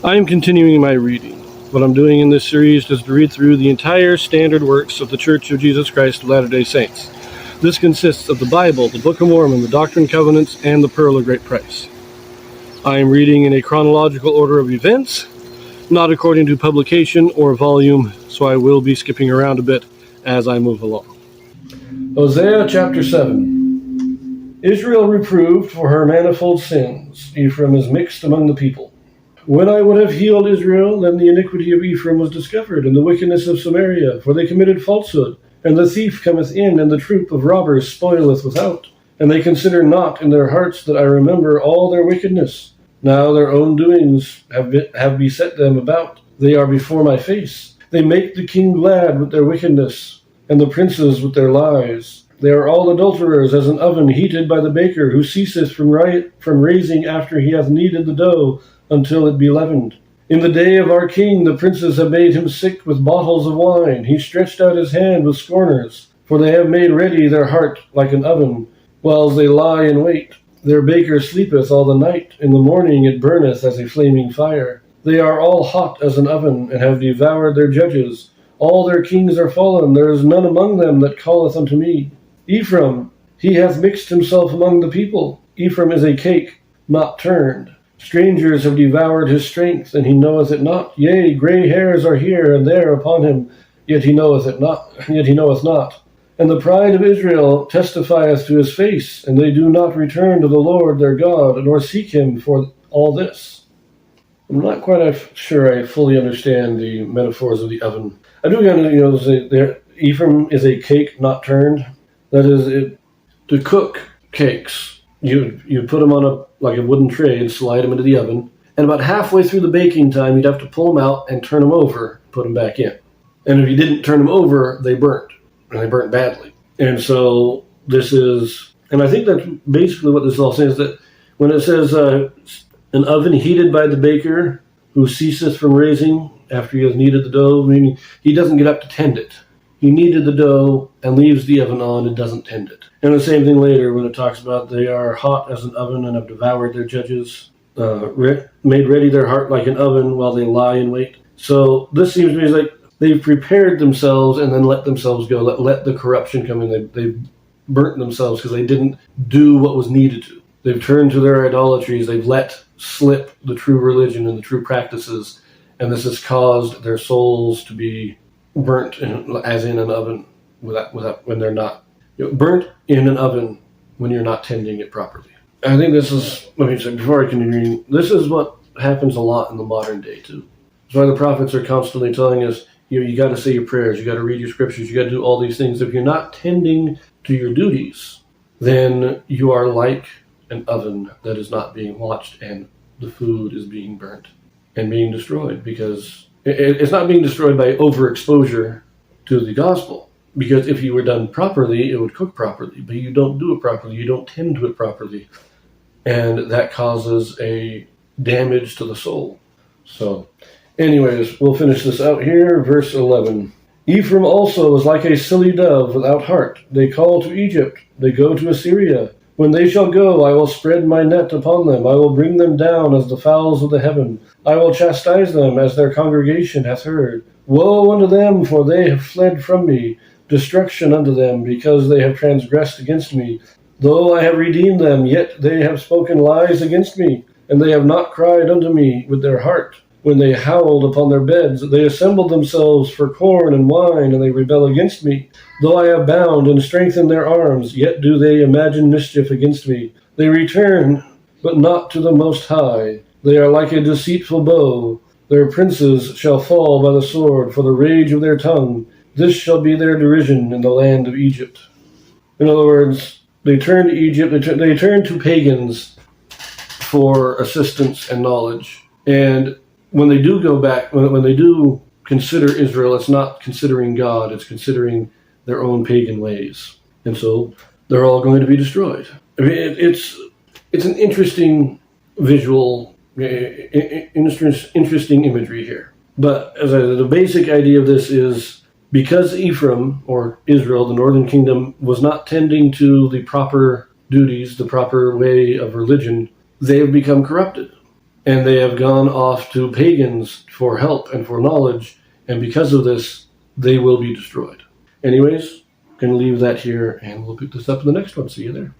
I am continuing my reading. What I'm doing in this series is to read through the entire standard works of the Church of Jesus Christ of Latter-day Saints. This consists of the Bible, the Book of Mormon, the Doctrine and Covenants, and the Pearl of Great Price. I am reading in a chronological order of events, not according to publication or volume, so I will be skipping around a bit as I move along. Hosea chapter 7. Israel reproved for her manifold sins. Ephraim is mixed among the people. When I would have healed Israel, then the iniquity of Ephraim was discovered, and the wickedness of Samaria, for they committed falsehood. And the thief cometh in, and the troop of robbers spoileth without. And they consider not in their hearts that I remember all their wickedness. Now their own doings have beset them about. They are before my face. They make the king glad with their wickedness, and the princes with their lies. They are all adulterers, as an oven heated by the baker, who ceaseth from raising after he hath kneaded the dough, until it be leavened. In the day of our king the princes have made him sick with bottles of wine. He stretched out his hand with scorners, for they have made ready their heart like an oven, whiles they lie in wait. Their baker sleepeth all the night, in the morning it burneth as a flaming fire. They are all hot as an oven, and have devoured their judges. All their kings are fallen, there is none among them that calleth unto me. Ephraim, he hath mixed himself among the people. Ephraim is a cake not turned. Strangers have devoured his strength, and he knoweth it not. Yea, gray hairs are here and there upon him, yet he knoweth it not. Yet he knoweth not. And the pride of Israel testifieth to his face, and they do not return to the Lord their God, nor seek him for all this. I'm not quite sure I fully understand the metaphors of the oven. I do say Ephraim is a cake not turned. That is, to cook cakes, you put them on a wooden tray and slide them into the oven. And about halfway through the baking time, you'd have to pull them out and turn them over, put them back in. And if you didn't turn them over, they burnt. And they burnt badly. And so this is, and I think that's basically what this all says, that when it says an oven heated by the baker who ceaseth from raising after he has kneaded the dough, meaning he doesn't get up to tend it. He kneaded the dough and leaves the oven on and doesn't tend it. And the same thing later when it talks about they are hot as an oven and have devoured their judges, made ready their heart like an oven while they lie in wait. So this seems to me like they've prepared themselves and then let themselves go, let the corruption come in. They've burnt themselves because they didn't do what was needed to. They've turned to their idolatries. They've let slip the true religion and the true practices, and this has caused their souls to be burnt as in an oven without when they're not. Burnt in an oven when you're not tending it properly. I think this is, let me say, before I continue, this is what happens a lot in the modern day too. That's why the prophets are constantly telling us, you got to say your prayers, you got to read your scriptures, you got to do all these things. If you're not tending to your duties, then you are like an oven that is not being watched, and the food is being burnt and being destroyed, because it's not being destroyed by overexposure to the gospel. Because if you were done properly, it would cook properly. But you don't do it properly. You don't tend to it properly. And that causes a damage to the soul. So, anyways, we'll finish this out here. Verse 11. Ephraim also is like a silly dove without heart. They call to Egypt. They go to Assyria. When they shall go, I will spread my net upon them. I will bring them down as the fowls of the heaven. I will chastise them as their congregation hath heard. Woe unto them, for they have fled from me. Destruction unto them, because they have transgressed against me. Though I have redeemed them, yet they have spoken lies against me, and they have not cried unto me with their heart. When they howled upon their beds, they assembled themselves for corn and wine, and they rebel against me. Though I have bound and strengthened their arms, yet do they imagine mischief against me. They return, but not to the Most High. They are like a deceitful bow. Their princes shall fall by the sword for the rage of their tongue. This shall be their derision in the land of Egypt. In other words, they turn to Egypt, they turn to pagans for assistance and knowledge. And when they do go back, when they do consider Israel, it's not considering God, it's considering their own pagan ways. And so they're all going to be destroyed. I mean, it's an interesting visual, interesting imagery here. But as I said, the basic idea of this is, because Ephraim, or Israel, the northern kingdom, was not tending to the proper duties, the proper way of religion, they have become corrupted. and they have gone off to pagans for help and for knowledge, and because of this, they will be destroyed. Anyways, going to leave that here, and we'll pick this up in the next one. See you there.